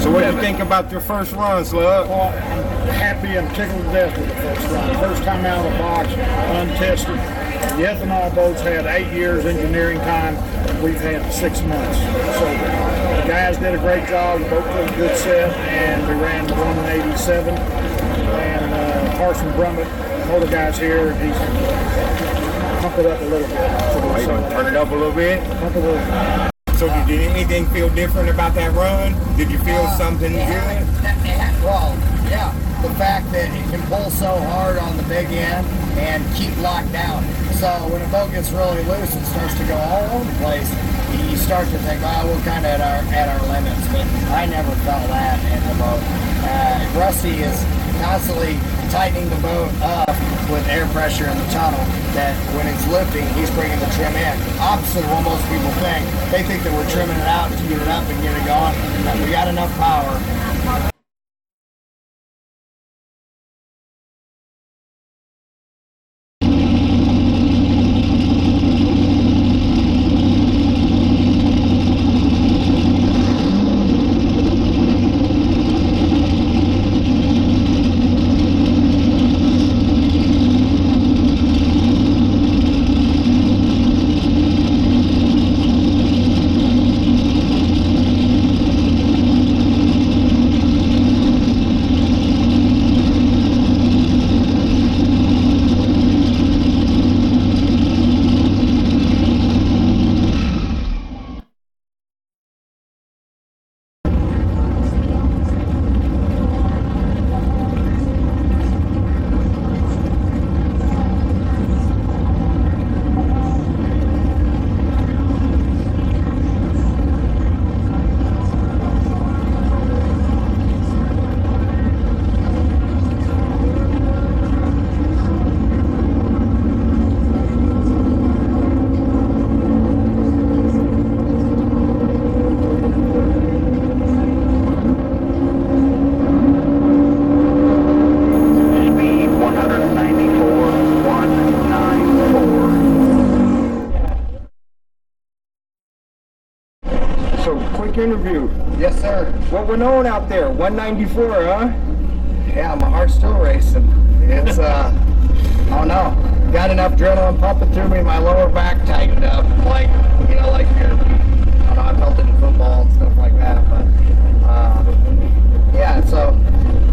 So what do you think about your first run, Slug? Well, I'm happy and tickled to death with the first run. First time out of the box, untested. The ethanol boats had 8 years engineering time. We've had 6 months. So the guys did a great job. The boat put a good set, and we ran 187. And Carson Brummett, all the guys here, he's pumped it up a little bit. So you gonna turn it up a little bit? Pump it a little bit. So did anything feel different about that run? Did you feel something good? Well, yeah. The fact that it can pull so hard on the big end and keep locked down. So when a boat gets really loose and starts to go all over the place, you start to think, oh, we're kind of at our limits. But I never felt that in the boat. Rusty is constantly tightening the boat up with air pressure in the tunnel, that when it's lifting, he's bringing the trim in. Opposite of what most people think. They think that we're trimming it out to get it up and get it going. We got enough power. Interview. Yes, sir. What went on out there? 194, huh? Yeah, my heart's still racing. It's, I don't know. Got enough adrenaline pumping through me, my lower back tightened up. Like, you know, like I don't know, I felt it in football and stuff like that. But, yeah, so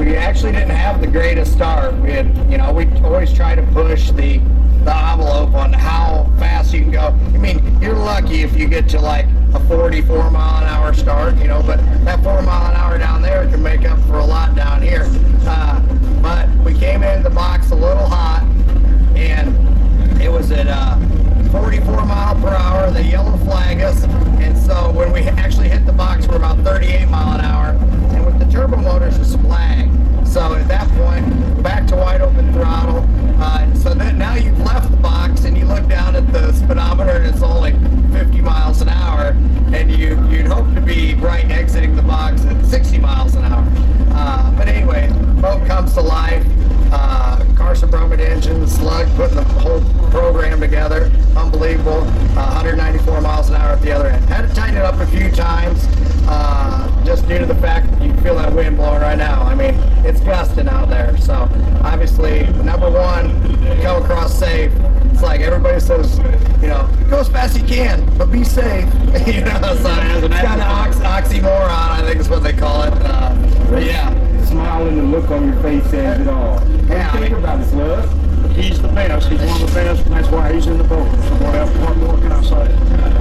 we actually didn't have the greatest start. We had, you know, we always try to push the envelope on how fast you can go. I mean, you're lucky if you get to like a 44 mile an hour start, you know, but that 4 mile an hour down there can make up for a lot down here. But we came into the box a little hot, and it was at 44 mile per hour. They yellow flag us, and so when we actually hit the box, we're about 38 mile an hour, and with the turbo motors, it's lag. So at that point, back to wide open throttle. So then now you've left the box and you look down at the speedometer and it's only 50 miles an hour, and you'd hope to be right exiting the box at 60 miles an hour. But anyway, boat comes to life. Carson Brummett engine, Slug putting the whole program together. Unbelievable. 194 miles an hour at the other end. Had to tighten it up a few times, just due to the fact that you can feel that wind blowing right now. I mean, it's gusting out there. So obviously, number one, come across safe. It's like everybody says, you know, go as fast as you can, but be safe. You know, so it's kind of oxymoron, I think is what they call it. But yeah. Smiling and look on your face says it all. What do you think about it, Slug? He's the best. He's one of the best, and that's why he's in the boat. So what more can I say?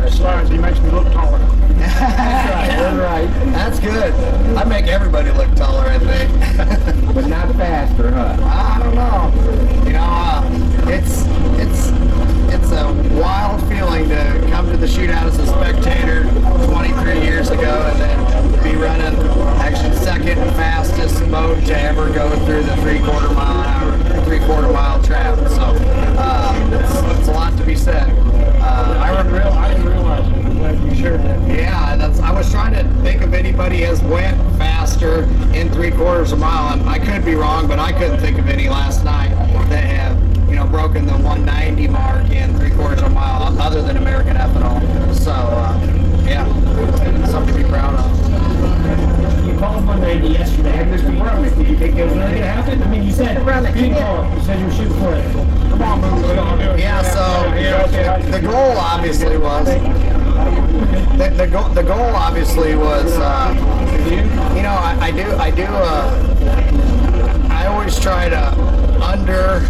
Besides, he makes me look taller. That's right. That's good. I make everybody look taller, I think. But not faster, huh? I don't know. You know, it's a wild feeling to come to the shootout as a spectator 23 years ago, and then be running actually second fastest boat to ever go through the 3/4 mile an hour, 3/4 mile trap. So it's a lot to be said. I didn't realize it. I'm glad you shared that. Yeah, I was trying to think if anybody has went faster in 3/4 of a mile. And I could be wrong, but I couldn't think of any last night that have, you know, broken the 190 mark in 3/4 of a mile other than American Ethanol. So, yeah, something to be proud of. You call was. The goal obviously was, you know, I always try to under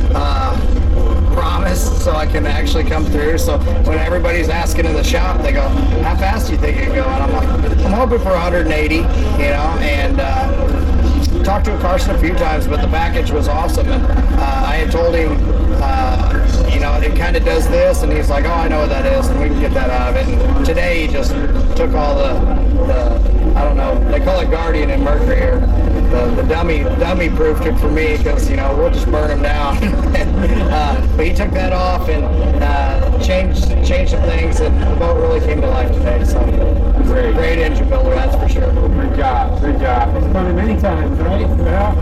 promise so I can actually come through. So when everybody's asking in the shop, they go, how fast do you think you can go? And I'm like, I'm hoping for 180, you know, and talked to Carson a few times, but the package was awesome. And I had told him, you know, it kind of does this, and he's like, oh, I know what that is, and we can get that out of it. And today he just took all the I don't know, they call it Guardian in Mercury here. The dummy proofed it for me because, you know, we'll just burn them down. But he took that off and changed some things, and the boat really came to life today. So great engine builder, that's for sure. Good job. It's done it many times, right? Yeah.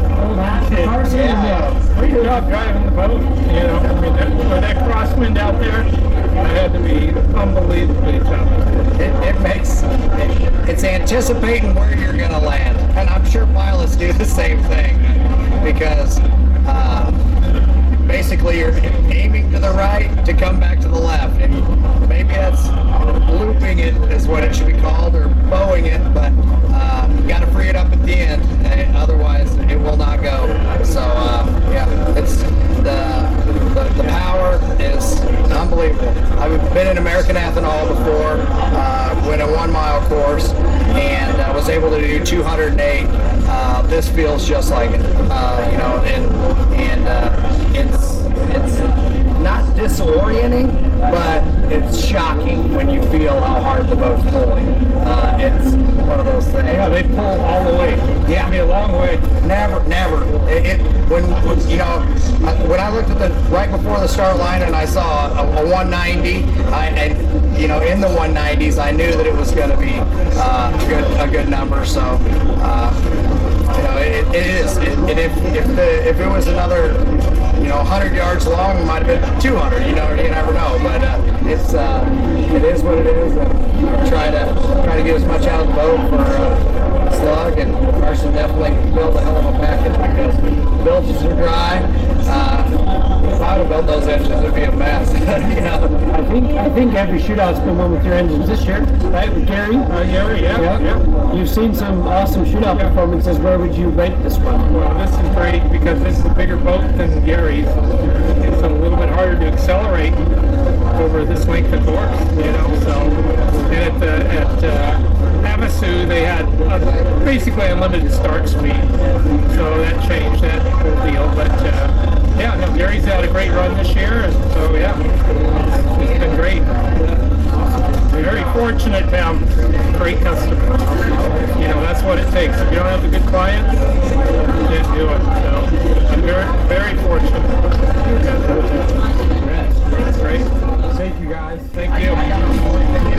Carson, Good job driving the boat. You know, I mean, that crosswind out there, that had to be unbelievably tough. It's anticipating where you're going to land, and I'm sure pilots do the same thing because basically you're aiming to the right to come back to the left, and maybe that's looping it is what it should be called, or bowing it, but you got to free it up at the end, otherwise it will not go. So yeah, it's the power is unbelievable. I've been in American Ethanol before, went a 1 mile course, and was able to do 208. This feels just like it, you know, and it's not disorienting, but it's shocking when you feel how hard the boat's pulling. It's one of those things. Yeah, they pull all the way. Yeah, I mean, a long way. Never. When you know, when I looked at right before the start line and I saw a 190, and you know, in the 190s, I knew that it was going to be a good number. So you know, it is. If it was another, you know, 100 yards long, it might have been 200. You know, you never know. But it is what it is. And try to get as much out of the boat for Slug, and Carson definitely built a hell of a package because the bilges are dry. If I would have built those engines, it'd be a mess. You know. I think every shootout's been one with your engines this year, right? With Gary? Gary, yeah. You've seen some awesome shootout performances. Where would you rate this one? Well, this is great because this is a bigger boat than Gary's. It's a little bit harder to accelerate over this length of course, you know. So, and at Havasu, they had basically unlimited start speed, so that changed that whole deal. But yeah, no, Gary's had a great run this year, and so yeah, it's been great. Very fortunate to have great customers. You know, that's what it takes. If you don't have a good client, you can't do it. So I'm very fortunate. That's great. Thank you, guys. Thank you.